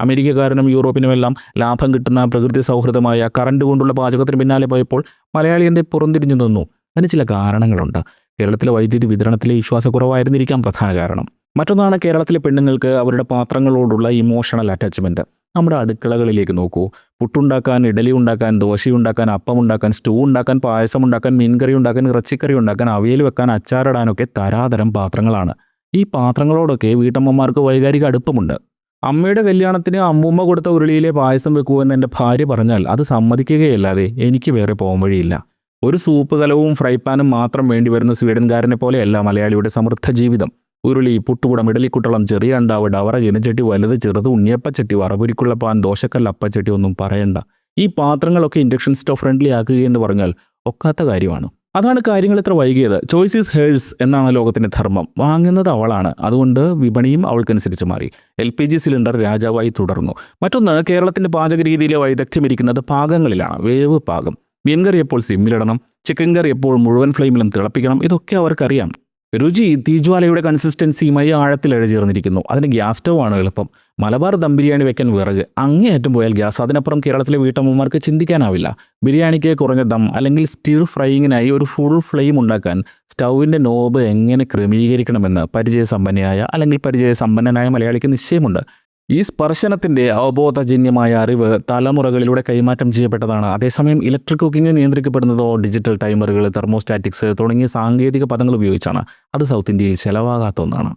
അമേരിക്കക്കാരനും യൂറോപ്പിനുമെല്ലാം ലാഭം കിട്ടുന്ന പ്രകൃതി സൗഹൃദമായ കറണ്ട് കൊണ്ടുള്ള പാചകത്തിന് പിന്നാലെ പോയപ്പോൾ മലയാളി എന്തേ പുറംതിരിഞ്ഞു നിന്നു? അതിന് ചില കാരണങ്ങളുണ്ട്. കേരളത്തിലെ വൈദ്യുതി വിതരണത്തിലെ വിശ്വാസക്കുറവായിരുന്നിരിക്കാം പ്രധാന കാരണം. മറ്റൊന്നാണ് കേരളത്തിലെ പെണ്ണുങ്ങൾക്ക് അവരുടെ പാത്രങ്ങളോടുള്ള ഇമോഷണൽ അറ്റാച്ച്മെൻറ്റ്. നമ്മുടെ അടുക്കളകളിലേക്ക് നോക്കൂ. പുട്ടുണ്ടാക്കാൻ, ഇഡലി ഉണ്ടാക്കാൻ, ദോശയുണ്ടാക്കാൻ, അപ്പം ഉണ്ടാക്കാൻ, സ്റ്റൂ ഉണ്ടാക്കാൻ, പായസം ഉണ്ടാക്കാൻ, മീൻകറി ഉണ്ടാക്കാൻ, ഇറച്ചിക്കറി ഉണ്ടാക്കാൻ, അവിയൽ വെക്കാൻ, അച്ചാറിടാനൊക്കെ തരാതരം പാത്രങ്ങളാണ്. ഈ പാത്രങ്ങളോടൊക്കെ വീട്ടമ്മമാർക്ക് വൈകാരിക അടുപ്പമുണ്ട്. അമ്മയുടെ കല്യാണത്തിന് അമ്മൂമ്മ കൊടുത്ത ഉരുളിയിലെ പായസം വെക്കൂ എന്ന് എൻ്റെ ഭാര്യ പറഞ്ഞാൽ അത് സമ്മതിക്കുകയല്ലാതെ എനിക്ക് വേറെ പോകാൻ വഴിയില്ല. ഒരു സൂപ്പ് കലവും ഫ്രൈ പാനും മാത്രം വേണ്ടി വരുന്ന സ്വീഡൻകാരനെ പോലെയല്ല മലയാളിയുടെ സമൃദ്ധ ജീവിതം. ഉരുളി, പുട്ടുകുടം, ഇഡലിക്കുട്ടളം, ചെറിയ അണ്ടാവ്, ഡവറ, ചീനച്ചട്ടി, വലുത്, ചെറുത്, ഉണ്ണിയപ്പച്ചട്ടി, വറപൊരിക്കുള്ള പാൻ, ദോശക്കല്ല്, അപ്പച്ചട്ടി ഒന്നും പറയണ്ട. ഈ പാത്രങ്ങളൊക്കെ ഇൻഡക്ഷൻ സ്റ്റവ് ഫ്രണ്ട്ലി ആക്കുകയെന്ന് പറഞ്ഞാൽ ഒക്കാത്ത കാര്യമാണ്. അതാണ് കാര്യങ്ങൾ ഇത്ര വൈകിയത്. ചോയ്സ് ഈസ് ഹേഴ്സ് എന്നാണ് ലോകത്തിൻ്റെ ധർമ്മം. വാങ്ങുന്നത് അവളാണ്. അതുകൊണ്ട് വിപണിയും അവൾക്കനുസരിച്ച് മാറി. LPG സിലിണ്ടർ രാജാവായി തുടർന്നു. മറ്റൊന്ന്, കേരളത്തിൻ്റെ പാചക രീതിയിലെ വൈദഗ്ധ്യം ഇരിക്കുന്നത് പാകങ്ങളിലാണ്. വേവ് പാകം. മീൻകറി എപ്പോൾ സിമ്മിലിടണം, ചിക്കൻ കറി എപ്പോൾ മുഴുവൻ ഫ്ലെയിമിലും തിളപ്പിക്കണം, ഇതൊക്കെ അവർക്കറിയാം. രുചി തീജ്വാലയുടെ കൺസിസ്റ്റൻസിയുമായി ആഴത്തിൽ ഇഴചേർന്നിരിക്കുന്നു. അതിന് ഗ്യാസ് സ്റ്റൗവാണ് എളുപ്പം. മലബാർ ദം ബിരിയാണി വെക്കാൻ വിറക്, അങ്ങേയറ്റം പോയാൽ ഗ്യാസ്. അതിനപ്പുറം കേരളത്തിലെ വീട്ടമ്മമാർക്ക് ചിന്തിക്കാനാവില്ല. ബിരിയാണിക്ക് കുറഞ്ഞ ദം അല്ലെങ്കിൽ സ്റ്റിർ ഫ്രൈയിങ്ങിനായി ഒരു ഫുൾ ഫ്ലെയിം ഉണ്ടാക്കാൻ സ്റ്റൗവിൻ്റെ നോബ് എങ്ങനെ ക്രമീകരിക്കണമെന്ന് പരിചയസമ്പന്നനായ മലയാളിക്ക് നിശ്ചയമുണ്ട്. ഈ സ്പർശനത്തിൻ്റെ അവബോധജന്യമായ അറിവ് തലമുറകളിലൂടെ കൈമാറ്റം ചെയ്യപ്പെട്ടതാണ്. അതേസമയം ഇലക്ട്രിക് കുക്കിംഗ് നിയന്ത്രിക്കപ്പെടുന്നതോ ഡിജിറ്റൽ ടൈമറുകൾ, തെർമോസ്റ്റാറ്റിക്സ് തുടങ്ങിയ സാങ്കേതിക പദങ്ങൾ ഉപയോഗിച്ചാണ്. അത് സൗത്ത് ഇന്ത്യയിൽ ചെലവാകാത്ത ഒന്നാണ്.